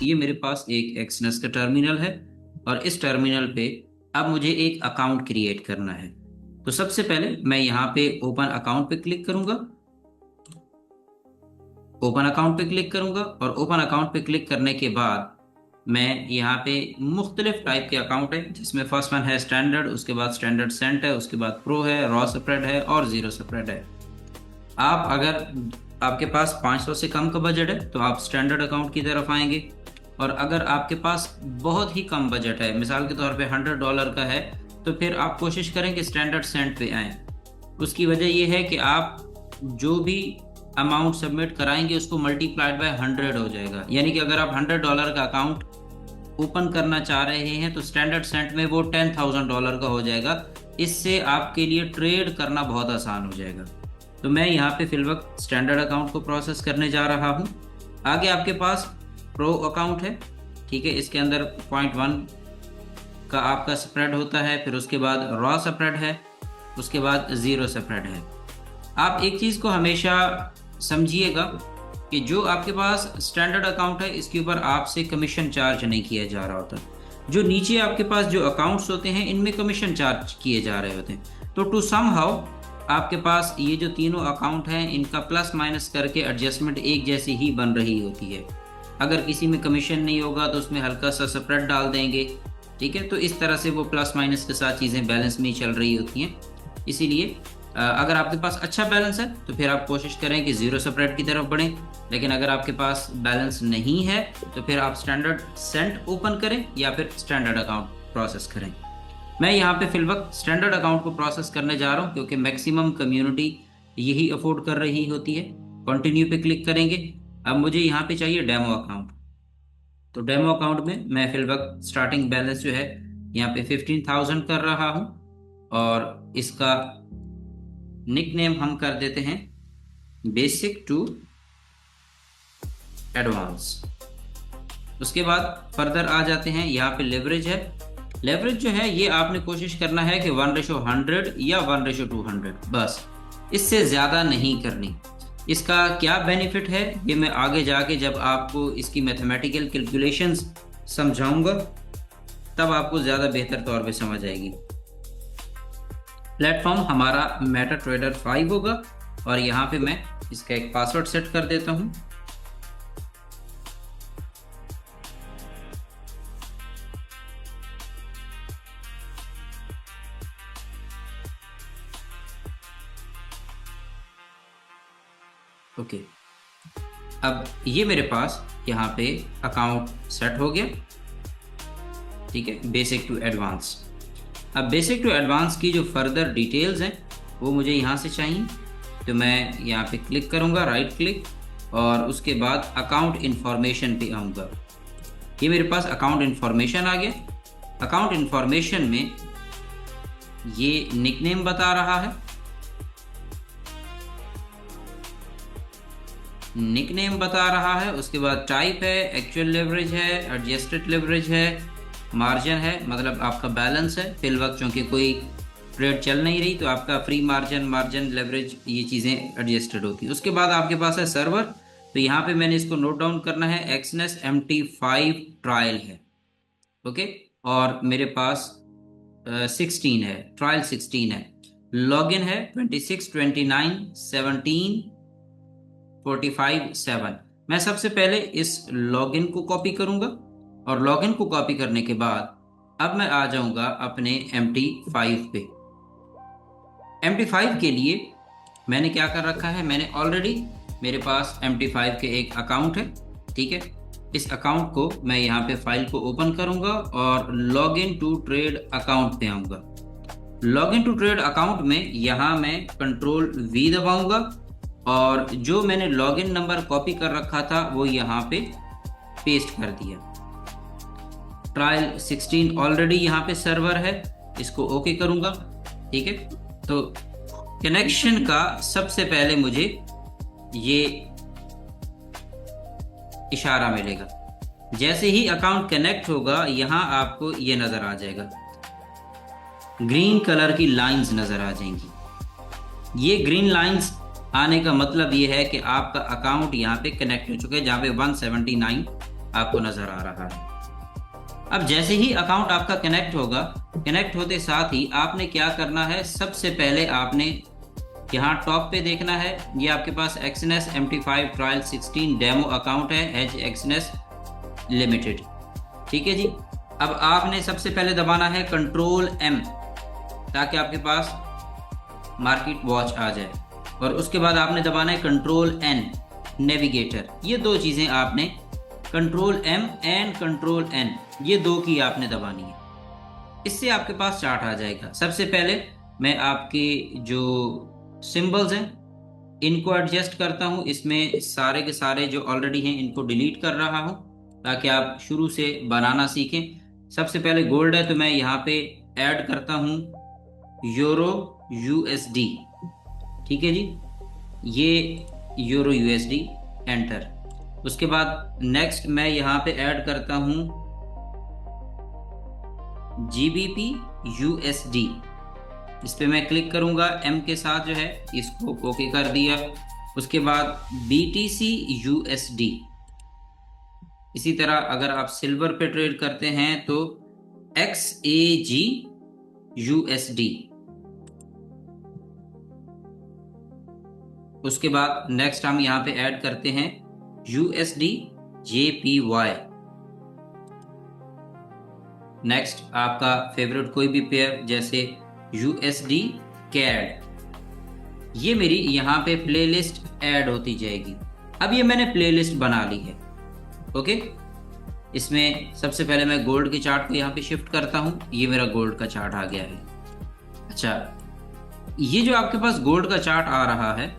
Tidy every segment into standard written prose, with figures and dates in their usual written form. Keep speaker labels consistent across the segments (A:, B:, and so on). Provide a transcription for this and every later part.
A: ये मेरे पास एक एक्सनेस का टर्मिनल है और इस टर्मिनल पे अब मुझे एक अकाउंट क्रिएट करना है। तो सबसे पहले मैं यहाँ पे ओपन अकाउंट पे क्लिक करूंगा, ओपन अकाउंट पे क्लिक करूंगा और ओपन अकाउंट पे क्लिक करने के बाद मैं यहाँ पे मुख्तलिफ टाइप के अकाउंट है, जिसमें फर्स्ट वन है स्टैंडर्ड, उसके बाद स्टैंडर्ड सेंट है, उसके बाद प्रो है, रॉ स्प्रेड है और जीरो स्प्रेड है। आप अगर आपके पास 500 से कम का बजट है तो आप स्टैंडर्ड अकाउंट की तरफ आएंगे, और अगर आपके पास बहुत ही कम बजट है, मिसाल के तौर पे $100 का है, तो फिर आप कोशिश करें कि स्टैंडर्ड सेंट पे आएँ। उसकी वजह यह है कि आप जो भी अमाउंट सबमिट कराएंगे उसको मल्टीप्लाइड बाय 100 हो जाएगा, यानी कि अगर आप $100 का अकाउंट ओपन करना चाह रहे हैं तो स्टैंडर्ड सेंट में वो $10,000 का हो जाएगा। इससे आपके लिए ट्रेड करना बहुत आसान हो जाएगा। तो मैं यहाँ पे फिल वक्त स्टैंडर्ड अकाउंट को प्रोसेस करने जा रहा हूँ। आगे आपके पास प्रो अकाउंट है, ठीक है, इसके अंदर 0.1 का आपका स्प्रेड होता है, फिर उसके बाद रॉ स्प्रेड है, उसके बाद जीरो स्प्रेड है। आप एक चीज़ को हमेशा समझिएगा कि जो आपके पास स्टैंडर्ड अकाउंट है इसके ऊपर आपसे कमीशन चार्ज नहीं किया जा रहा होता। जो नीचे आपके पास जो अकाउंट्स होते हैं इनमें कमीशन चार्ज किए जा रहे होते हैं। तो टू सम हाउ आपके पास ये जो तीनों अकाउंट हैं इनका प्लस माइनस करके एडजस्टमेंट एक जैसी ही बन रही होती है। अगर किसी में कमीशन नहीं होगा तो उसमें हल्का सा स्प्रेड डाल देंगे, ठीक है। तो इस तरह से वो प्लस माइनस के साथ चीज़ें बैलेंस में ही चल रही होती हैं। इसीलिए अगर आपके पास अच्छा बैलेंस है तो फिर आप कोशिश करें कि जीरो स्प्रेड की तरफ बढ़ें, लेकिन अगर आपके पास बैलेंस नहीं है तो फिर आप स्टैंडर्ड सेंट ओपन करें या फिर स्टैंडर्ड अकाउंट प्रोसेस करें। मैं यहाँ पे फिल वक्त स्टैंडर्ड अकाउंट को प्रोसेस करने जा रहा हूँ क्योंकि मैक्सिमम कम्युनिटी यही अफोर्ड कर रही होती है। कंटिन्यू पे क्लिक करेंगे। अब मुझे यहाँ पे चाहिए डेमो अकाउंट। तो डेमो अकाउंट में मैं फिल वक्त स्टार्टिंग बैलेंस जो है यहाँ पे 15,000 कर रहा हूँ और इसका निक नेम हम कर देते हैं बेसिक टू एडवांस। उसके बाद फर्दर आ जाते हैं, यहाँ पे लेवरेज है। लेवरेज जो है ये आपने कोशिश करना है कि 1:100 या 1:200, बस इससे ज़्यादा नहीं करनी। इसका क्या बेनिफिट है ये मैं आगे जाके जब आपको इसकी मैथमेटिकल कैलकुलेशंस समझाऊंगा तब आपको ज़्यादा बेहतर तौर पे समझ आएगी। प्लेटफॉर्म हमारा मेटा ट्रेडर 5 होगा और यहाँ पे मैं इसका एक पासवर्ड सेट कर देता हूँ। ओके, अब ये मेरे पास यहाँ पे अकाउंट सेट हो गया, ठीक है, बेसिक टू एडवांस। अब बेसिक टू एडवांस की जो फर्दर डिटेल्स हैं वो मुझे यहाँ से चाहिए। तो मैं यहाँ पे क्लिक करूँगा, राइट क्लिक, और उसके बाद अकाउंट इन्फॉर्मेशन पे आऊँगा। ये मेरे पास अकाउंट इन्फॉर्मेशन आ गया। अकाउंट इन्फॉर्मेशन में ये निकनेम बता रहा है, निकनेम बता रहा है, उसके बाद टाइप है, एक्चुअल लेवरेज है, एडजस्टेड लेवरेज है, मार्जिन है, मतलब आपका बैलेंस है फिल वक्त, चूँकि कोई ट्रेड चल नहीं रही तो आपका फ्री मार्जिन, मार्जिन, लेवरेज, ये चीज़ें एडजस्टेड होती हैं। उसके बाद आपके पास है सर्वर। तो यहाँ पे मैंने इसको नोट डाउन करना है, एक्सनेस MT5 ट्रायल है, ओके, और मेरे पास 16 है, ट्रायल 16 है। लॉगिन है 26, 29, 17, 45, 7। मैं सबसे पहले इस लॉगिन को कॉपी करूँगा और लॉगिन को कॉपी करने के बाद अब मैं आ जाऊंगा अपने MT5 पे। MT5 के लिए मैंने क्या कर रखा है, मैंने ऑलरेडी मेरे पास MT5 के एक अकाउंट है, ठीक है। इस अकाउंट को मैं यहाँ पे फाइल को ओपन करूंगा और log in to trade account पे आऊंगा। Log in to trade account में यहाँ मैं Ctrl+V दबाऊंगा और जो मैंने लॉगिन नंबर कॉपी कर रखा था वो यहाँ पे पेस्ट कर दिया। ट्रायल 16 ऑलरेडी यहाँ पे सर्वर है, इसको ओके करूँगा, ठीक है। तो कनेक्शन का सबसे पहले मुझे ये इशारा मिलेगा। जैसे ही अकाउंट कनेक्ट होगा यहाँ आपको ये नज़र आ जाएगा, ग्रीन कलर की लाइंस नज़र आ जाएंगी। ये ग्रीन लाइंस आने का मतलब ये है कि आपका अकाउंट यहाँ पे कनेक्ट हो चुका है, जहाँ पे 179 आपको नजर आ रहा है। अब जैसे ही अकाउंट आपका कनेक्ट होगा, कनेक्ट होते साथ ही आपने क्या करना है, सबसे पहले आपने यहाँ टॉप पे देखना है, ये आपके पास Exness MT5 trial 16 demo account है, एज एक्सनेस लिमिटेड। ठीक है जी। अब आपने सबसे पहले दबाना है कंट्रोल M, ताकि आपके पास मार्केट वॉच आ जाए, और उसके बाद आपने दबाना है कंट्रोल N, नेविगेटर। ये दो चीज़ें आपने, control M and control N, ये दो की आपने दबानी है। इससे आपके पास चार्ट आ जाएगा। सबसे पहले मैं आपके जो सिंबल्स हैं इनको एडजस्ट करता हूँ, इसमें सारे के सारे जो ऑलरेडी हैं इनको डिलीट कर रहा हूँ, ताकि आप शुरू से बनाना सीखें। सबसे पहले गोल्ड है, तो मैं यहाँ पे ऐड करता हूँ यूरो USD। ठीक है जी, ये यूरो USD, एंटर। उसके बाद नेक्स्ट मैं यहाँ पे ऐड करता हूँ GBP USD। इस पे मैं क्लिक करूंगा, M के साथ जो है इसको ओके कर दिया। उसके बाद BTC USD। इसी तरह अगर आप सिल्वर पे ट्रेड करते हैं तो XAG USD। उसके बाद नेक्स्ट हम यहाँ पे ऐड करते हैं USD JPY। नेक्स्ट आपका फेवरेट कोई भी पेयर, जैसे USD CAD। ये मेरी यहाँ पे प्लेलिस्ट ऐड होती जाएगी। अब ये मैंने प्लेलिस्ट बना ली है। ओके, इसमें सबसे पहले मैं गोल्ड के चार्ट को यहाँ पे शिफ्ट करता हूँ, ये मेरा गोल्ड का चार्ट आ गया है। अच्छा, ये जो आपके पास गोल्ड का चार्ट आ रहा है,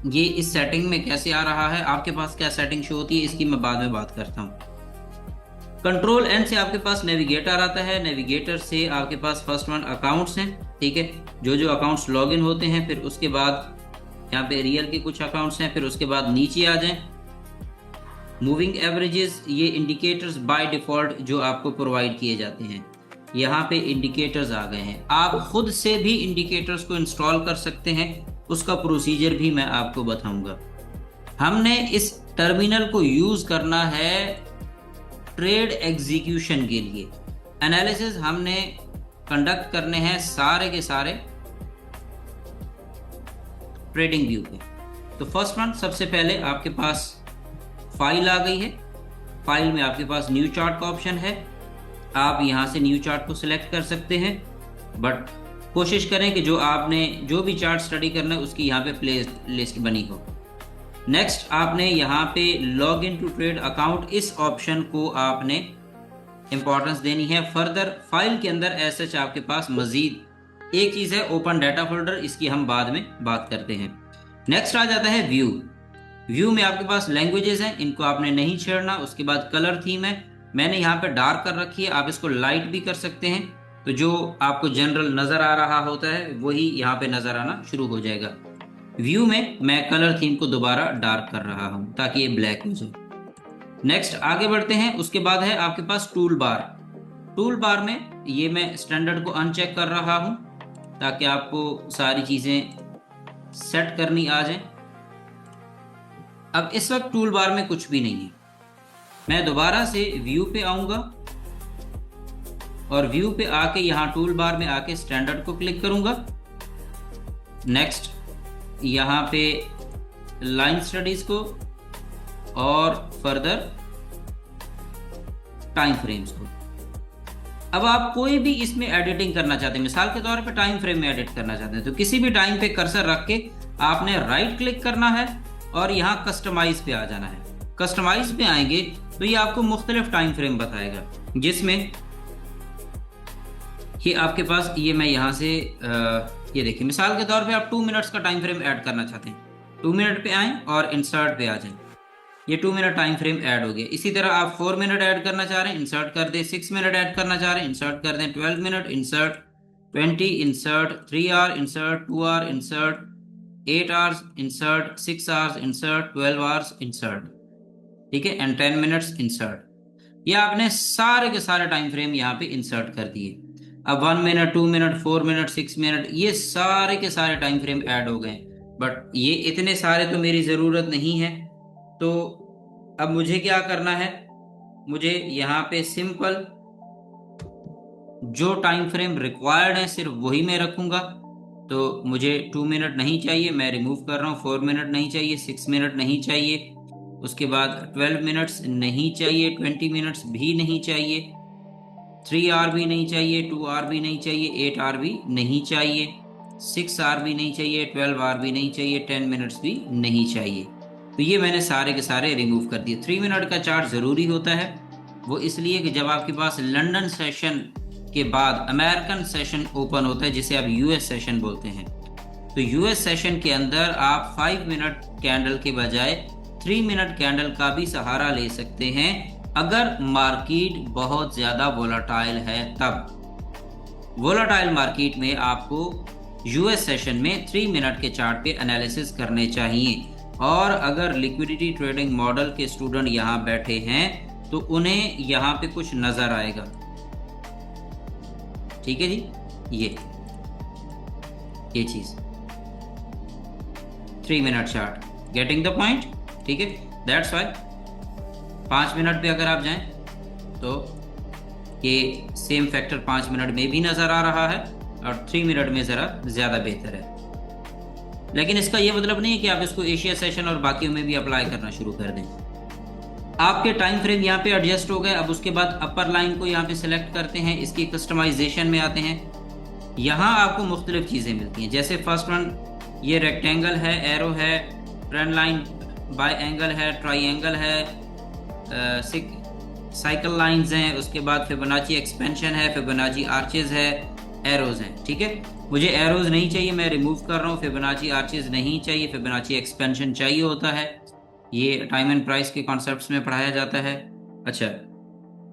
A: ये इस सेटिंग में कैसे आ रहा है, आपके पास क्या सेटिंग शो होती है, इसकी मैं बाद में बात करता हूँ। कंट्रोल N से आपके पास नेविगेटर आता है, नेविगेटर से आपके पास फर्स्ट वन अकाउंट्स हैं। ठीक है, जो जो अकाउंट्स लॉगिन होते हैं, फिर उसके बाद यहाँ पे रियल के कुछ अकाउंट्स हैं, फिर उसके बाद नीचे आ जाएं मूविंग एवरेजेस। ये इंडिकेटर्स बाय डिफॉल्ट जो आपको प्रोवाइड किए जाते हैं, यहाँ पे इंडिकेटर्स आ गए हैं। आप खुद से भी इंडिकेटर्स को इंस्टॉल कर सकते हैं, उसका प्रोसीजर भी मैं आपको बताऊंगा। हमने इस टर्मिनल को यूज करना है ट्रेड एग्जीक्यूशन के लिए। एनालिसिस हमने कंडक्ट करने हैं सारे के सारे ट्रेडिंग व्यू पे। तो फर्स्ट वन, सबसे पहले आपके पास फाइल आ गई है। फाइल में आपके पास न्यू चार्ट का ऑप्शन है, आप यहाँ से न्यू चार्ट को सिलेक्ट कर सकते हैं, बट कोशिश करें कि जो आपने जो भी चार्ट स्टडी करना है उसकी यहाँ पे प्ले लिस्ट बनी हो। नेक्स्ट आपने यहाँ पे log in to trade account, इस ऑप्शन को आपने इंपॉर्टेंस देनी है। फर्दर फाइल के अंदर ऐसे आपके पास मजीद एक चीज़ है ओपन डाटा फोल्डर, इसकी हम बाद में बात करते हैं। नेक्स्ट आ जाता है व्यू। व्यू में आपके पास लैंग्वेजेस हैं, इनको आपने नहीं छेड़ना। उसके बाद कलर थीम है, मैंने यहाँ पे डार्क कर रखी है, आप इसको लाइट भी कर सकते हैं। तो जो आपको जनरल नज़र आ रहा होता है वही यहाँ पे नज़र आना शुरू हो जाएगा। व्यू में मैं कलर थीम को दोबारा डार्क कर रहा हूँ ताकि ये ब्लैक हो जाए। नेक्स्ट आगे बढ़ते हैं। उसके बाद है आपके पास टूल बार। टूल बार में ये मैं स्टैंडर्ड को अनचेक कर रहा हूँ ताकि आपको सारी चीज़ें सेट करनी आ जाए। अब इस वक्त टूल बार में कुछ भी नहीं है। मैं दोबारा से व्यू पे आऊँगा और व्यू पे आके यहाँ टूल बार में आके स्टैंडर्ड को क्लिक करूँगा। नेक्स्ट यहाँ पे लाइन स्टडीज को और फर्दर टाइम फ्रेम्स को। अब आप कोई भी इसमें एडिटिंग करना चाहते हैं, मिसाल के तौर पे टाइम फ्रेम में एडिट करना चाहते हैं, तो किसी भी टाइम पे कर्सर रख के आपने राइट क्लिक करना है और यहाँ कस्टमाइज पे आ जाना है। कस्टमाइज पे आएंगे तो ये आपको मुख्तलिफ टाइम फ्रेम बताएगा, जिसमें ये आपके पास ये मैं यहाँ से ये देखिए, मिसाल के तौर पे आप 2 मिनट्स का टाइम फ्रेम ऐड करना चाहते हैं, 2 मिनट पे आएँ और इंसर्ट पे आ जाएं, ये 2 मिनट टाइम फ्रेम ऐड हो गया। इसी तरह आप 4 मिनट ऐड करना चाह रहे हैं, इंसर्ट कर दें। 6 मिनट ऐड करना चाह रहे हैं, इंसर्ट कर दें। 12 minute, insert. 20, insert. 3 hour, insert. 2 hour, insert. 8 hours, insert. 6 hours, insert. 12 hours, insert. ठीक है, एंड 10 मिनट्स, इंसर्ट। ये आपने सारे के सारे टाइम फ्रेम यहाँ पे इंसर्ट कर दिए। अब 1 मिनट, 2 मिनट, 4 मिनट, 6 मिनट, ये सारे के सारे टाइम फ्रेम ऐड हो गए। बट ये इतने सारे तो मेरी ज़रूरत नहीं है, तो अब मुझे क्या करना है, मुझे यहाँ पे सिंपल जो टाइम फ्रेम रिक्वायर्ड है सिर्फ वही मैं रखूंगा। तो मुझे 2 मिनट नहीं चाहिए, मैं रिमूव कर रहा हूँ। 4 मिनट नहीं चाहिए, 6 मिनट नहीं चाहिए, उसके बाद 12 मिनट्स नहीं चाहिए, 20 मिनट्स भी नहीं चाहिए, 3 आवर भी नहीं चाहिए, 2 आवर भी नहीं चाहिए, 8 आवर भी नहीं चाहिए, 6 आवर भी नहीं चाहिए, 12 आवर भी नहीं चाहिए, 10 मिनट्स भी नहीं चाहिए। तो ये मैंने सारे के सारे रिमूव कर दिए। 3 मिनट का चार्ट ज़रूरी होता है, वो इसलिए कि जब आपके पास लंदन सेशन के बाद अमेरिकन सेशन ओपन होता है, जिसे आप यूएस सेशन बोलते हैं, तो यूएस सेशन के अंदर आप 5 मिनट कैंडल के बजाय 3 मिनट कैंडल का भी सहारा ले सकते हैं, अगर मार्केट बहुत ज़्यादा वोलाटाइल है। तब वोलाटाइल मार्केट में आपको यूएस सेशन में 3 मिनट के चार्ट पे एनालिसिस करने चाहिए। और अगर लिक्विडिटी ट्रेडिंग मॉडल के स्टूडेंट यहाँ बैठे हैं तो उन्हें यहाँ पे कुछ नज़र आएगा। ठीक है जी, ये चीज़ 3 minute chart, getting the point. ठीक है, दैट्स वाई 5 मिनट पे अगर आप जाएं तो ये सेम फैक्टर 5 मिनट में भी नज़र आ रहा है और 3 मिनट में ज़रा ज़्यादा बेहतर है। लेकिन इसका ये मतलब नहीं है कि आप इसको एशिया सेशन और बाकियों में भी अप्लाई करना शुरू कर दें। आपके टाइम फ्रेम यहाँ पे एडजस्ट हो गए। अब उसके बाद अपर लाइन को यहाँ पे सिलेक्ट करते हैं, इसकी कस्टमाइजेशन में आते हैं। यहाँ आपको मुख्तलिफ चीज़ें मिलती हैं, जैसे फर्स्ट वन ये रेक्टेंगल है, एरो है, ट्रेंड लाइन, बाय एंगल है, ट्राई है, साइकिल लाइंस हैं, उसके बाद फिबोनाची एक्सपेंशन है, फिबोनाची आर्चेज है, एरोज हैं। ठीक है, मुझे एरोज नहीं चाहिए, मैं रिमूव कर रहा हूँ। फिबोनाची आर्चेज नहीं चाहिए, फिबोनाची एक्सपेंशन चाहिए होता है। ये टाइम एंड प्राइस के कॉन्सेप्ट्स में पढ़ाया जाता है। अच्छा,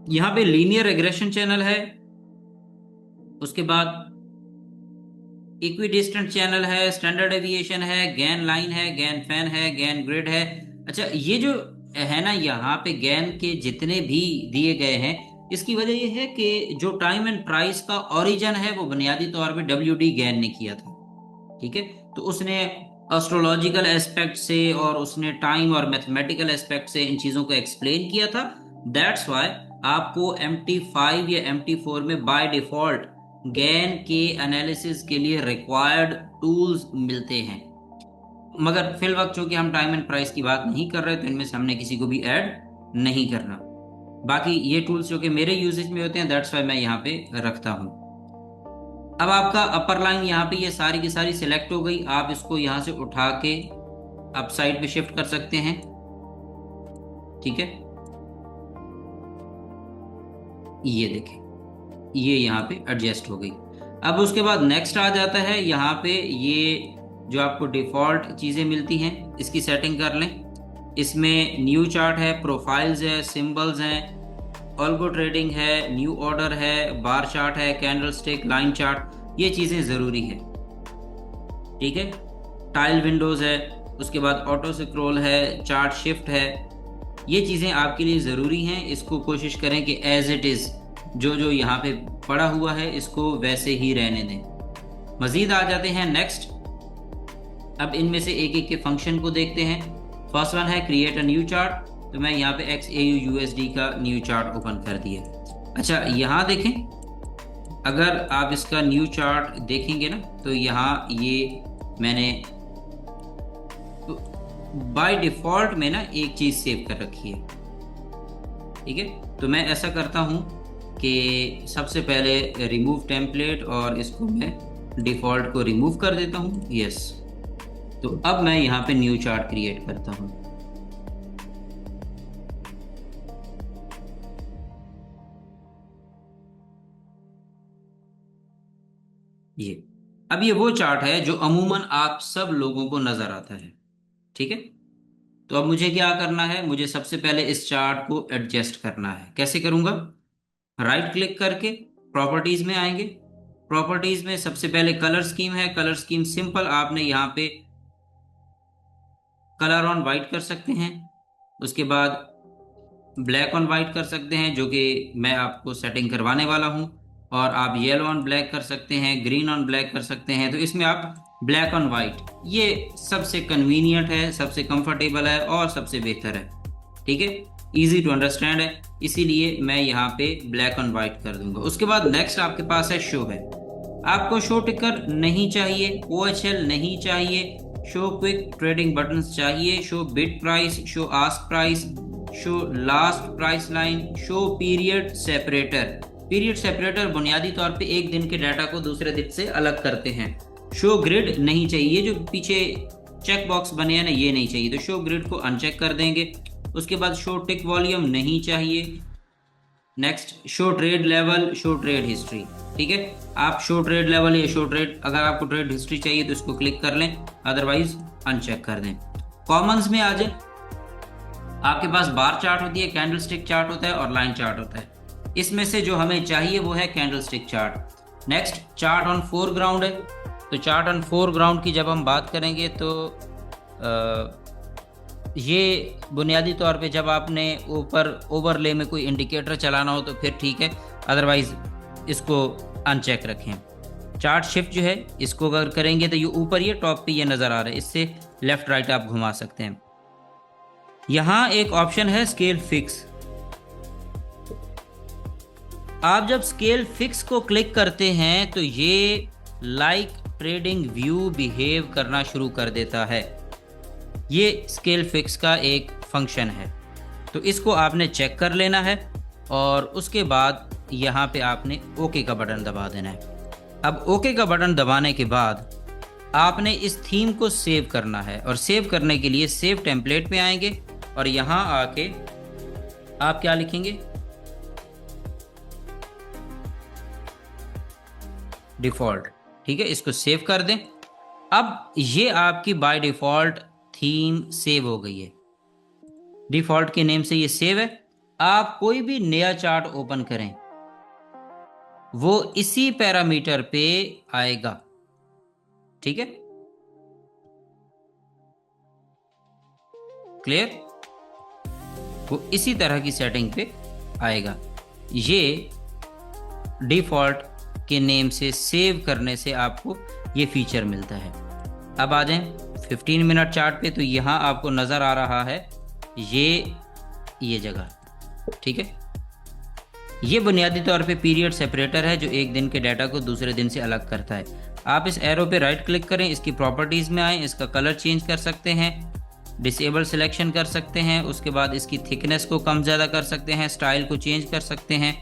A: यहाँ पे लीनियर रिग्रेशन चैनल है, उसके बाद इक्विडिस्टेंट चैनल है, स्टैंडर्ड डेविएशन है, गैन लाइन है, गैन फैन है, गैन ग्रिड है। अच्छा, ये जो है ना, यहाँ पे गैन के जितने भी दिए गए हैं, इसकी वजह ये है कि जो टाइम एंड प्राइस का ओरिजिन है वो बुनियादी तौर पे WD गैन ने किया था। ठीक है, तो उसने एस्ट्रोलॉजिकल एस्पेक्ट से और उसने टाइम और मैथमेटिकल एस्पेक्ट से इन चीज़ों को एक्सप्लेन किया था। दैट्स वाई आपको MT5 या MT4 में बाय डिफॉल्ट गैन के एनालिसिस के लिए रिक्वायर्ड टूल्स मिलते हैं। मगर फिल वक्त चूंकि हम टाइम एंड प्राइस की बात नहीं कर रहे, तो इनमें से हमने किसी को भी ऐड नहीं करना। बाकी ये टूल्स जो कि मेरे यूजेज में होते हैं, दैट्स वाई मैं यहाँ पे रखता हूँ। अब आपका अपर लाइन यहाँ पे ये सारी की सारी सिलेक्ट हो गई। आप इसको यहाँ से उठा के अप साइड पे शिफ्ट कर सकते हैं। ठीक है, ये देखें, ये यहाँ पे एडजस्ट हो गई। अब उसके बाद नेक्स्ट आ जाता है, यहाँ पे ये जो आपको डिफ़ॉल्ट चीज़ें मिलती हैं इसकी सेटिंग कर लें। इसमें न्यू चार्ट है, प्रोफाइल्स है, सिंबल्स हैं, ऑल्गो ट्रेडिंग है, न्यू ऑर्डर है, बार चार्ट है, कैंडल स्टिक, लाइन चार्ट, ये चीज़ें ज़रूरी है। ठीक है, टाइल विंडोज़ है, उसके बाद ऑटो स्क्रॉल है, चार्ट शिफ्ट है, ये चीज़ें आपके लिए ज़रूरी हैं। इसको कोशिश करें कि एज इट इज़ जो जो यहाँ पे पड़ा हुआ है इसको वैसे ही रहने दें। मज़ीद आ जाते हैं नेक्स्ट। अब इनमें से एक एक के फंक्शन को देखते हैं। फर्स्ट वन है क्रिएट अ न्यू चार्ट, तो मैं यहाँ पे XAUUSD का न्यू चार्ट ओपन कर दिया। अच्छा, यहाँ देखें, अगर आप इसका न्यू चार्ट देखेंगे ना, तो यहाँ ये मैंने बाय डिफ़ॉल्ट में ना एक चीज़ सेव कर रखी है। ठीक है, तो मैं ऐसा करता हूँ कि सबसे पहले रिमूव टेम्पलेट, और इसको मैं डिफ़ॉल्ट को रिमूव कर देता हूँ। यस, तो अब मैं यहाँ पे न्यू चार्ट क्रिएट करता हूँ। अब ये वो चार्ट है जो अमूमन आप सब लोगों को नजर आता है। ठीक है, तो अब मुझे क्या करना है, मुझे सबसे पहले इस चार्ट को एडजस्ट करना है। कैसे करूंगा? राइट क्लिक करके प्रॉपर्टीज में आएंगे। प्रॉपर्टीज में सबसे पहले कलर स्कीम है। कलर स्कीम सिंपल, आपने यहाँ पे कलर ऑन वाइट कर सकते हैं, उसके बाद ब्लैक ऑन वाइट कर सकते हैं, जो कि मैं आपको सेटिंग करवाने वाला हूं, और आप येलो ऑन ब्लैक कर सकते हैं, ग्रीन ऑन ब्लैक कर सकते हैं। तो इसमें आप ब्लैक ऑन वाइट, ये सबसे कन्वीनियंट है, सबसे कंफर्टेबल है और सबसे बेहतर है। ठीक है, इजी टू अंडरस्टैंड है, इसीलिए मैं यहाँ पे ब्लैक एंड व्हाइट कर दूंगा। उसके बाद नेक्स्ट आपके पास है शो है। आपको शो टिकर नहीं चाहिए, OHL नहीं चाहिए, शो क्विक ट्रेडिंग बटन्स चाहिए, show bid price, show ask price, show last price line, show period separator. Period separator बुनियादी तौर पे एक दिन के डाटा को दूसरे दिन से अलग करते हैं। शो ग्रिड नहीं चाहिए, जो पीछे चेक बॉक्स बने हैं ना, ये नहीं चाहिए, तो शो ग्रिड को अनचेक कर देंगे। उसके बाद शो टिक वॉल्यूम नहीं चाहिए। Next show trade level, show trade history. ठीक है, आप शो ट्रेड लेवल या शो ट्रेड, अगर आपको ट्रेड हिस्ट्री चाहिए तो इसको क्लिक कर लें, अदरवाइज अनचेक कर दें। कॉमन्स में आ जाए, आपके पास बार चार्ट होती है, कैंडलस्टिक चार्ट होता है और लाइन चार्ट होता है। इसमें से जो हमें चाहिए वो है candlestick chart. Next chart on foreground है, तो चार्ट ऑन फोरग्राउंड की जब हम बात करेंगे तो ये बुनियादी तौर पे जब आपने ऊपर ओवरले में कोई इंडिकेटर चलाना हो तो फिर ठीक है, अदरवाइज इसको अनचेक रखें। चार्ट शिफ्ट जो है इसको अगर करेंगे तो ये ऊपर ये टॉप पे ये नज़र आ रहा है, इससे लेफ्ट राइट आप घुमा सकते हैं। यहाँ एक ऑप्शन है स्केल फिक्स। आप जब स्केल फिक्स को क्लिक करते हैं तो ये लाइक ट्रेडिंग व्यू बिहेव करना शुरू कर देता है। ये स्केल फिक्स का एक फंक्शन है, तो इसको आपने चेक कर लेना है और उसके बाद यहाँ पे आपने ओके का बटन दबा देना है। अब ओके का बटन दबाने के बाद आपने इस थीम को सेव करना है, और सेव करने के लिए सेव टेम्पलेट में आएंगे और यहाँ आके आप क्या लिखेंगे, डिफ़ॉल्ट। ठीक है, इसको सेव कर दें। अब ये आपकी बाय डिफ़ॉल्ट थीम सेव हो गई है, डिफ़ॉल्ट के नेम से ये सेव है। आप कोई भी नया चार्ट ओपन करें वो इसी पैरामीटर पे आएगा। ठीक है, क्लियर, वो इसी तरह की सेटिंग पे आएगा। ये डिफ़ॉल्ट के नेम से सेव करने से आपको ये फीचर मिलता है। अब आ जाएं 15 मिनट चार्ट पे, तो यहाँ आपको नज़र आ रहा है ये जगह। ठीक है, ये बुनियादी तौर पे पीरियड सेपरेटर है जो एक दिन के डाटा को दूसरे दिन से अलग करता है। आप इस एरो पे राइट क्लिक करें, इसकी प्रॉपर्टीज़ में आएँ, इसका कलर चेंज कर सकते हैं, डिसेबल सिलेक्शन कर सकते हैं, उसके बाद इसकी थिकनेस को कम ज़्यादा कर सकते हैं, स्टाइल को चेंज कर सकते हैं,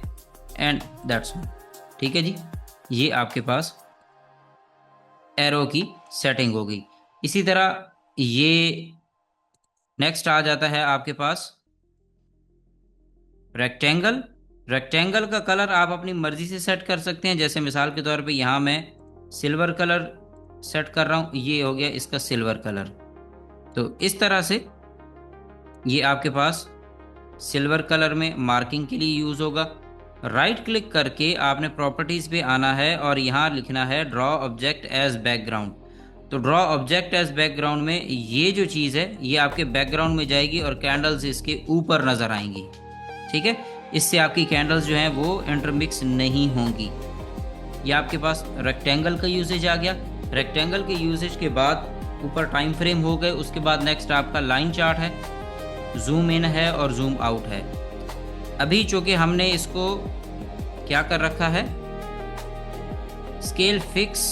A: एंड दैट्स ऑल। ठीक है जी, ये आपके पास एरो की सेटिंग हो गई। इसी तरह ये नेक्स्ट आ जाता है आपके पास रेक्टेंगल। रेक्टेंगल का कलर आप अपनी मर्जी से सेट कर सकते हैं, जैसे मिसाल के तौर पे यहाँ मैं सिल्वर कलर सेट कर रहा हूँ, ये हो गया इसका सिल्वर कलर। तो इस तरह से ये आपके पास सिल्वर कलर में मार्किंग के लिए यूज़ होगा। राइट क्लिक करके आपने प्रॉपर्टीज़ पे आना है और यहाँ लिखना है ड्रॉ ऑब्जेक्ट एज बैकग्राउंड। तो ड्रॉ ऑब्जेक्ट एज बैकग्राउंड में ये जो चीज़ है ये आपके बैकग्राउंड में जाएगी और कैंडल्स इसके ऊपर नज़र आएंगी। ठीक है, इससे आपकी कैंडल्स जो हैं वो इंटरमिक्स नहीं होंगी। ये आपके पास रेक्टेंगल का यूजेज आ गया। रेक्टेंगल के यूजेज के बाद ऊपर टाइम फ्रेम हो गए। उसके बाद नेक्स्ट आपका लाइन चार्ट है, जूम इन है और जूम आउट है। अभी चूँकि हमने इसको क्या कर रखा है, स्केल फिक्स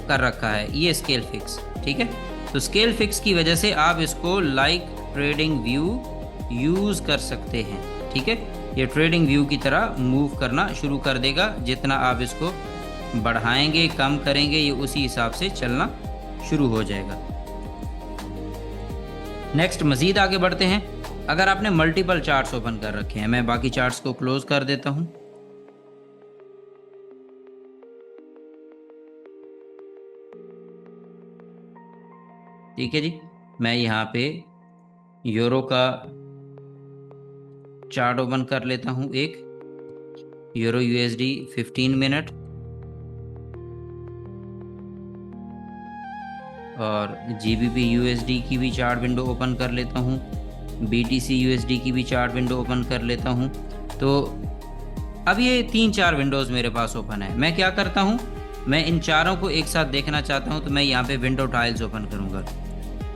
A: कर रखा है, ये स्केल फिक्स। ठीक है, तो स्केल फिक्स की वजह से आप इसको लाइक ट्रेडिंग व्यू यूज़ कर सकते हैं। ठीक है, ये ट्रेडिंग व्यू की तरह मूव करना शुरू कर देगा। जितना आप इसको बढ़ाएंगे कम करेंगे ये उसी हिसाब से चलना शुरू हो जाएगा। नेक्स्ट मज़ीद आगे बढ़ते हैं। अगर आपने मल्टीपल चार्ट्स ओपन कर रखे हैं, मैं बाकी चार्ट्स को क्लोज कर देता हूं। ठीक है जी, मैं यहाँ पे यूरो का चार्ट ओपन कर लेता हूं, एक यूरो USD 15 मिनट, और GBP USD की भी चार्ट विंडो ओपन कर लेता हूं, BTC USD की भी चार्ट विंडो ओपन कर लेता हूं। तो अब ये 3-4 विंडोज़ मेरे पास ओपन है। मैं क्या करता हूं, मैं इन चारों को एक साथ देखना चाहता हूं, तो मैं यहाँ पे विंडो टाइल्स ओपन करूँगा।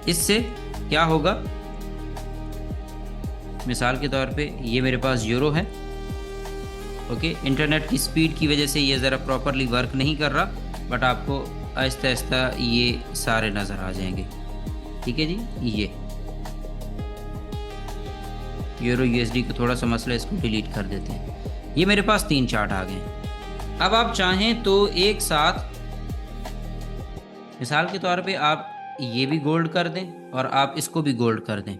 A: इससे क्या होगा, मिसाल के तौर पे ये मेरे पास यूरो है। ओके, इंटरनेट की स्पीड की वजह से ये ज़रा प्रॉपरली वर्क नहीं कर रहा, बट आपको आहिस्ता आहिस्ता ये सारे नज़र आ जाएंगे। ठीक है जी, ये यूरो यूएसडी का थोड़ा सा मसला, इसको डिलीट कर देते हैं। ये मेरे पास 3 चार्ट आ गए। अब आप चाहें तो एक साथ मिसाल के तौर पे आप ये भी गोल्ड कर दें और आप इसको भी गोल्ड कर दें।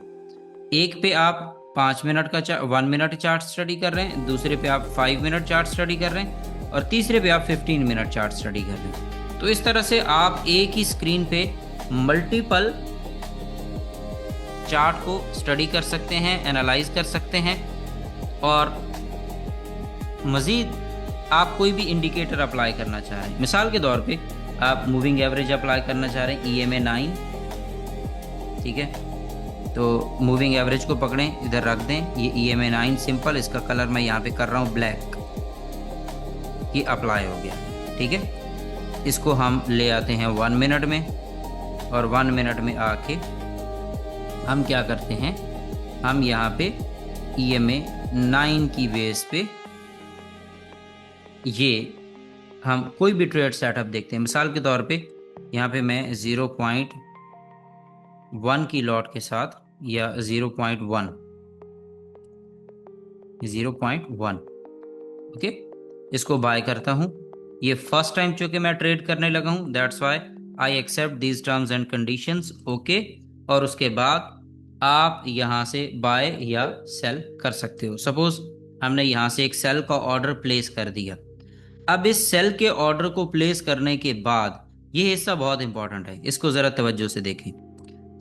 A: एक पे आप 5 मिनट का 1 मिनट चार्ट स्टडी कर रहे हैं, दूसरे पे आप 5 मिनट चार्ट स्टडी कर रहे हैं और तीसरे पे आप 15 मिनट चार्ट स्टडी कर रहे हैं। तो इस तरह से आप एक ही स्क्रीन पे मल्टीपल चार्ट को स्टडी कर सकते हैं, एनालाइज कर सकते हैं। और मज़ीद आप कोई भी इंडिकेटर अप्लाई करना चाह रहे हैं, मिसाल के तौर पे आप मूविंग एवरेज अप्लाई करना चाह रहे हैं, EMA 9, ठीक है, तो मूविंग एवरेज को पकड़ें, इधर रख दें, ये EMA 9 सिंपल, इसका कलर मैं यहाँ पे कर रहा हूँ ब्लैक, ये अप्लाई हो गया। ठीक है, इसको हम ले आते हैं 1 मिनट में और 1 मिनट में आके हम क्या करते हैं, हम यहाँ पे EMA 9 की बेस पे ये हम कोई भी ट्रेड सेटअप देखते हैं। मिसाल के तौर पे यहाँ पे मैं 0.1 की लॉट के साथ या 0.1 ओके, इसको बाय करता हूँ। ये फर्स्ट टाइम चूँकि मैं ट्रेड करने लगा हूँ, that's why I accept these terms and conditions. Okay, और उसके बाद आप यहाँ से बाय या सेल कर सकते हो। सपोज हमने यहाँ से एक सेल का ऑर्डर प्लेस कर दिया। अब इस सेल के ऑर्डर को प्लेस करने के बाद ये हिस्सा बहुत इंपॉर्टेंट है, इसको ज़रा तवज्जो से देखें।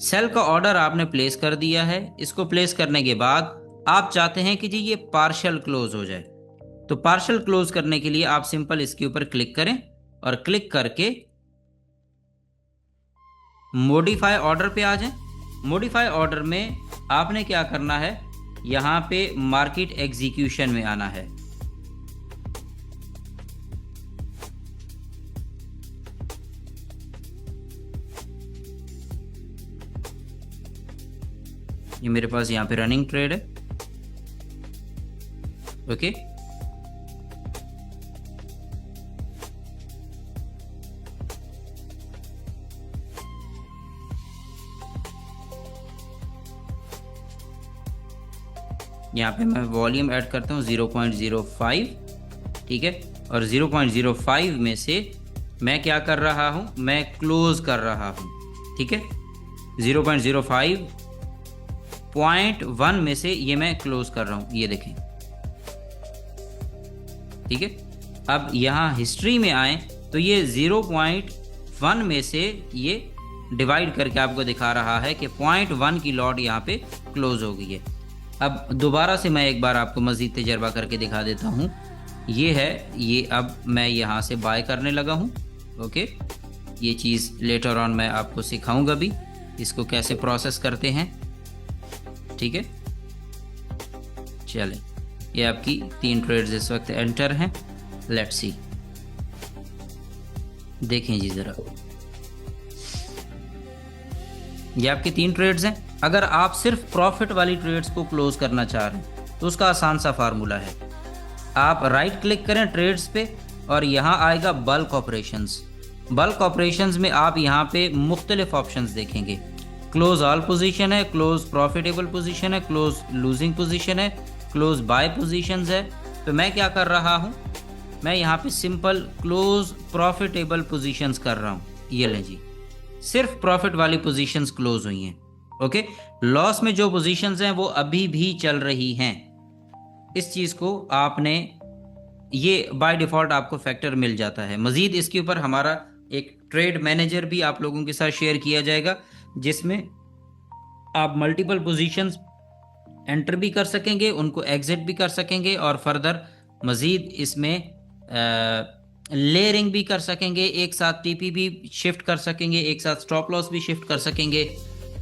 A: सेल का ऑर्डर आपने प्लेस कर दिया है, इसको प्लेस करने के बाद आप चाहते हैं कि जी ये पार्शियल क्लोज हो जाए। तो पार्शियल क्लोज करने के लिए आप सिंपल इसके ऊपर क्लिक करें और क्लिक करके मॉडिफाई ऑर्डर पे आ जाएं। मॉडिफाई ऑर्डर में आपने क्या करना है, यहाँ पे मार्केट एग्जीक्यूशन में आना है। ये मेरे पास यहाँ पे रनिंग ट्रेड है। ओके, यहाँ पे मैं वॉल्यूम ऐड करता हूँ 0.05, ठीक है, और 0.05 में से मैं क्या कर रहा हूँ, मैं क्लोज कर रहा हूँ। ठीक है, 0.1 में से ये मैं क्लोज कर रहा हूँ, ये देखें। ठीक है, अब यहाँ हिस्ट्री में आए तो ये 0.1 में से ये डिवाइड करके आपको दिखा रहा है कि 0.1 की लॉट यहाँ पे क्लोज हो गई है। अब दोबारा से मैं एक बार आपको मज़ीद तजर्बा करके दिखा देता हूँ। ये है, ये अब मैं यहाँ से बाय करने लगा हूँ। ओके, ये चीज़ लेटर ऑन मैं आपको सिखाऊंगा भी, इसको कैसे प्रोसेस करते हैं। ठीक है, चलें, ये आपकी 3 ट्रेड्स इस वक्त एंटर हैं। लेट्स सी, देखें जी ज़रा, ये आपकी 3 ट्रेड्स हैं। अगर आप सिर्फ प्रॉफिट वाली ट्रेड्स को क्लोज करना चाह रहे हैं तो उसका आसान सा फार्मूला है, आप राइट क्लिक करें ट्रेड्स पे और यहाँ आएगा बल्क ऑपरेशंस। बल्क ऑपरेशंस में आप यहाँ पे मुख्तलिफ ऑप्शंस देखेंगे। क्लोज ऑल पोजीशन है, क्लोज प्रॉफिटेबल पोजीशन है, क्लोज लूजिंग पोजीशन है, क्लोज बाय पोजीशंस है। तो मैं क्या कर रहा हूँ, मैं यहाँ पे सिंपल क्लोज प्रॉफिटेबल पोजीशंस कर रहा हूँ। ये लें जी, सिर्फ प्रॉफिट वाली पोजीशंस क्लोज हुई हैं। ओके, लॉस में जो पोजीशंस हैं वो अभी भी चल रही हैं। इस चीज़ को आपने, ये बाय डिफ़ॉल्ट आपको फैक्टर मिल जाता है। मज़ीद इसके ऊपर हमारा एक ट्रेड मैनेजर भी आप लोगों के साथ शेयर किया जाएगा, जिसमें आप मल्टीपल पोजीशंस एंटर भी कर सकेंगे, उनको एग्जिट भी कर सकेंगे और फर्दर मज़ीद इसमें लेयरिंग भी कर सकेंगे, एक साथ टीपी भी शिफ्ट कर सकेंगे, एक साथ स्टॉप लॉस भी शिफ्ट कर सकेंगे।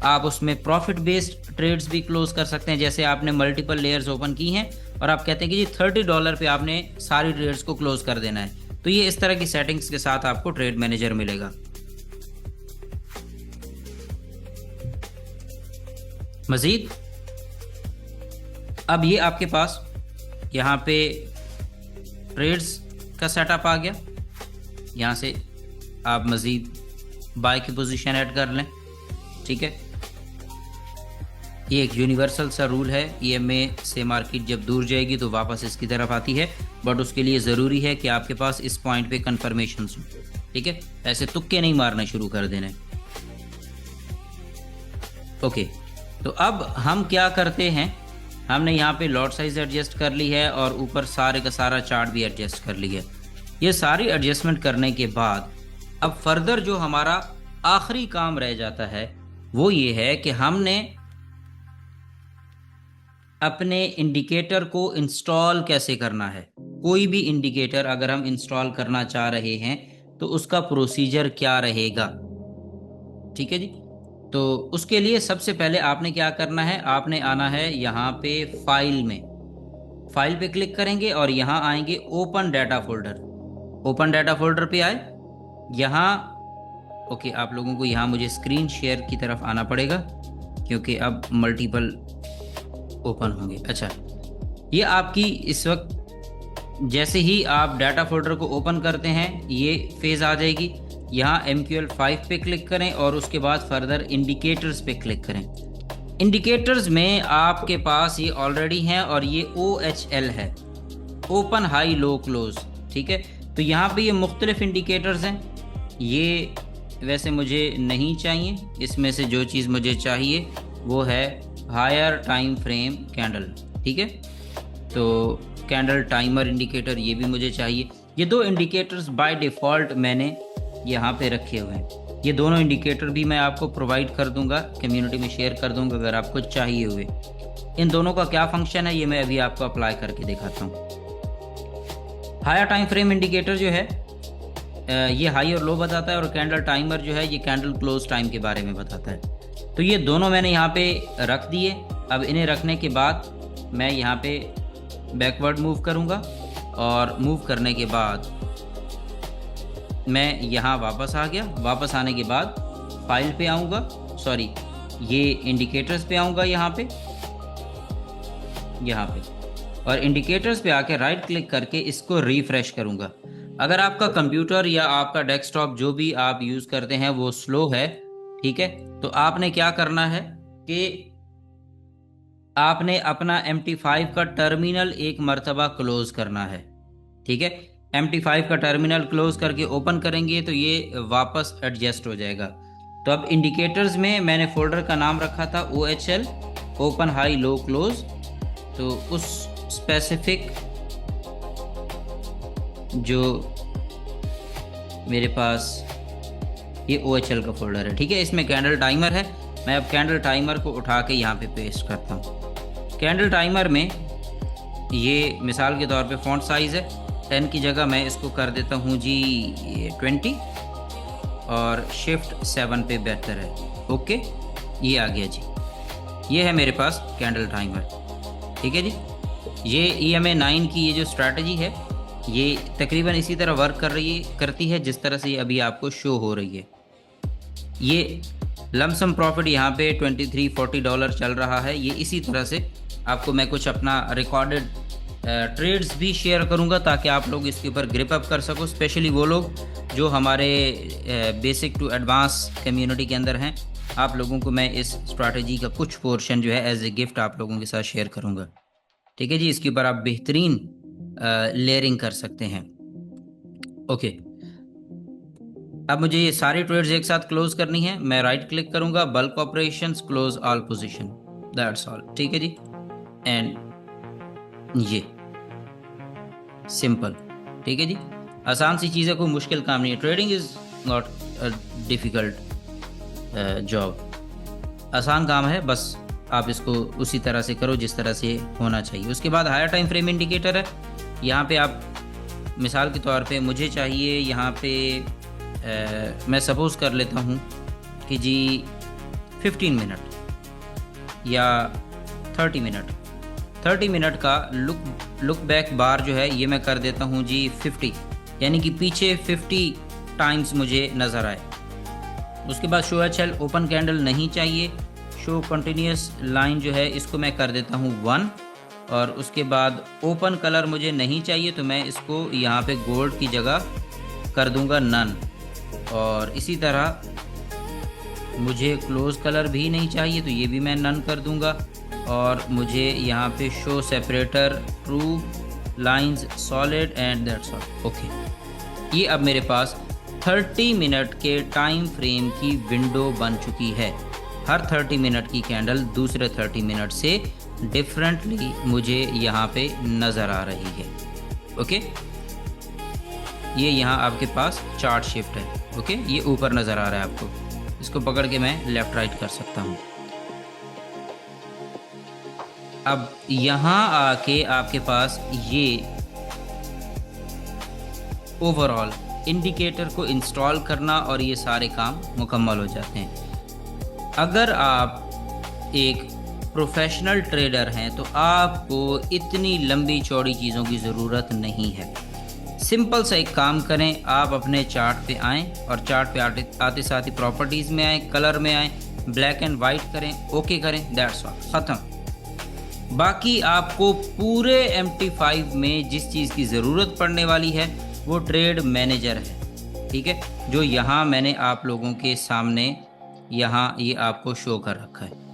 A: आप उसमें प्रॉफिट बेस्ड ट्रेड्स भी क्लोज कर सकते हैं। जैसे आपने मल्टीपल लेयर्स ओपन की हैं और आप कहते हैं कि जी $30 पे आपने सारी ट्रेड्स को क्लोज कर देना है, तो ये इस तरह की सेटिंग्स के साथ आपको ट्रेड मैनेजर मिलेगा। मज़ीद अब ये आपके पास यहाँ पे ट्रेड्स का सेटअप आ गया। यहाँ से आप मज़ीद बाय की पोजीशन ऐड कर लें, ठीक है। ये एक यूनिवर्सल सा रूल है, ईएमए से मार्केट जब दूर जाएगी तो वापस इसकी तरफ आती है, बट उसके लिए ज़रूरी है कि आपके पास इस पॉइंट पे कन्फर्मेशन हो, ठीक है। ऐसे तुक्के नहीं मारने शुरू कर देने। ओके, तो अब हम क्या करते हैं, हमने यहाँ पे लॉट साइज एडजस्ट कर ली है और ऊपर सारे का सारा चार्ट भी एडजस्ट कर लिया है। ये सारी एडजस्टमेंट करने के बाद अब फर्दर जो हमारा आखिरी काम रह जाता है वो ये है कि हमने अपने इंडिकेटर को इंस्टॉल कैसे करना है। कोई भी इंडिकेटर अगर हम इंस्टॉल करना चाह रहे हैं तो उसका प्रोसीजर क्या रहेगा, ठीक है जी। तो उसके लिए सबसे पहले आपने क्या करना है, आपने आना है यहाँ पे फाइल में, फाइल पे क्लिक करेंगे और यहाँ आएंगे open data folder. Open data folder पे आए, यहाँ ओके, आप लोगों को यहाँ मुझे स्क्रीन शेयर की तरफ आना पड़ेगा क्योंकि अब मल्टीपल ओपन होंगे। अच्छा, ये आपकी इस वक्त जैसे ही आप डाटा फोल्डर को ओपन करते हैं ये फेज़ आ जाएगी। यहाँ MQL 5 पे क्लिक करें और उसके बाद फर्दर इंडिकेटर्स पे क्लिक करें। इंडिकेटर्स में आपके पास ये ऑलरेडी हैं और ये OHL है, ओपन हाई लो क्लोज, ठीक है। तो यहाँ पे ये मुख्तलिफ इंडिकेटर्स हैं, ये वैसे मुझे नहीं चाहिए, इसमें से जो चीज़ मुझे चाहिए वो है हायर टाइम फ्रेम कैंडल, ठीक है। तो कैंडल टाइमर इंडिकेटर ये भी मुझे चाहिए। ये दो इंडिकेटर्स बाय डिफ़ॉल्ट मैंने यहाँ पे रखे हुए हैं। ये दोनों इंडिकेटर भी मैं आपको प्रोवाइड कर दूंगा, कम्युनिटी में शेयर कर दूंगा अगर आपको चाहिए हुए। इन दोनों का क्या फंक्शन है ये मैं अभी आपको अप्लाई करके दिखाता हूँ। हायर टाइम फ्रेम इंडिकेटर जो है ये हाई और लो बताता है और कैंडल टाइमर जो है ये कैंडल क्लोज टाइम के बारे में बताता है। तो ये दोनों मैंने यहाँ पे रख दिए। अब इन्हें रखने के बाद मैं यहाँ पे बैकवर्ड मूव करूँगा और मूव करने के बाद मैं यहाँ वापस आ गया। वापस आने के बाद फाइल पे आऊँगा, सॉरी ये इंडिकेटर्स पे आऊँगा यहाँ पे और इंडिकेटर्स पे आके राइट क्लिक करके इसको रिफ़्रेश करूँगा। अगर आपका कंप्यूटर या आपका डेस्कटॉप जो भी आप यूज़ करते हैं वो स्लो है, ठीक है, तो आपने क्या करना है कि आपने अपना MT5 का टर्मिनल एक मर्तबा क्लोज़ करना है, ठीक है। MT5 का टर्मिनल क्लोज़ करके ओपन करेंगे तो ये वापस एडजस्ट हो जाएगा। तो अब इंडिकेटर्स में मैंने फोल्डर का नाम रखा था OHL, open high low close. तो उस स्पेसिफिक जो मेरे पास ये OHL का फोल्डर है, ठीक है, इसमें कैंडल टाइमर है। मैं अब कैंडल टाइमर को उठा के यहाँ पे पेस्ट करता हूँ। कैंडल टाइमर में ये मिसाल के तौर पे फ़ॉन्ट साइज़ है 10 की जगह मैं इसको कर देता हूँ जी 20 और शिफ्ट 7 पे बेहतर है। ओके, ये आ गया जी, ये है मेरे पास कैंडल टाइमर, ठीक है जी। ये EMA 9 की ये जो स्ट्रैटेजी है ये तकरीबन इसी तरह वर्क करती है जिस तरह से ये अभी आपको शो हो रही है। ये लमसम प्रॉफिट यहाँ पे $23-40 चल रहा है। ये इसी तरह से आपको मैं कुछ अपना रिकॉर्डेड ट्रेड्स भी शेयर करूँगा ताकि आप लोग इसके ऊपर ग्रिप अप कर सको, स्पेशली वो लोग जो हमारे बेसिक टू एडवांस कम्युनिटी के अंदर हैं। आप लोगों को मैं इस स्ट्रैटेजी का कुछ पोर्शन जो है एज ए गिफ्ट आप लोगों के साथ शेयर करूँगा, ठीक है जी। इसके ऊपर आप बेहतरीन लेयरिंग कर सकते हैं। ओके, अब मुझे ये सारी ट्रेड्स एक साथ क्लोज करनी है। मैं राइट क्लिक करूंगा, bulk operations, close all position, that's all, ठीक है जी। एंड ये सिंपल, ठीक है जी, आसान सी चीज़ है, कोई मुश्किल काम नहीं है। Trading is not a difficult job, आसान काम है, बस आप इसको उसी तरह से करो जिस तरह से होना चाहिए। उसके बाद हायर टाइम फ्रेम इंडिकेटर है। यहाँ पे आप मिसाल के तौर पे मुझे चाहिए यहाँ पे मैं सपोज़ कर लेता हूँ कि जी 15 मिनट या 30 मिनट, 30 मिनट का लुक बैक बार जो है ये मैं कर देता हूँ जी 50, यानी कि पीछे 50 टाइम्स मुझे नज़र आए। उसके बाद शो HL ओपन कैंडल नहीं चाहिए। शो कंटिन्यूस लाइन जो है इसको मैं कर देता हूँ 1 और उसके बाद ओपन कलर मुझे नहीं चाहिए तो मैं इसको यहाँ पे गोल्ड की जगह कर दूंगा नन। और इसी तरह मुझे क्लोज कलर भी नहीं चाहिए तो ये भी मैं नन कर दूंगा। और मुझे यहाँ पे show separator true lines solid and that's all. Okay, ये अब मेरे पास 30 मिनट के टाइम फ्रेम की विंडो बन चुकी है। हर 30 मिनट की कैंडल दूसरे 30 मिनट से डिफरेंटली मुझे यहाँ पे नज़र आ रही है। ओके, ये यहाँ आपके पास चार्ट शिफ्ट है। ओके, ये ऊपर नज़र आ रहा है आपको, इसको पकड़ के मैं लेफ़्ट राइट कर सकता हूँ। अब यहाँ आके आपके पास ये ओवरऑल इंडिकेटर को इंस्टॉल करना और ये सारे काम मुकम्मल हो जाते हैं। अगर आप एक प्रोफेशनल ट्रेडर हैं तो आपको इतनी लंबी चौड़ी चीज़ों की ज़रूरत नहीं है। सिंपल सा एक काम करें, आप अपने चार्ट पे आएँ और चार्ट पे आते साथ ही प्रॉपर्टीज़ में आएँ, कलर में आएँ, ब्लैक एंड वाइट करें, ओके करें, दैट्स ऑल, ख़त्म। बाकी आपको पूरे MT5 में जिस चीज़ की ज़रूरत पड़ने वाली है वो ट्रेड मैनेजर है, ठीक है, जो यहाँ मैंने आप लोगों के सामने यहाँ ये आपको शो कर रखा है।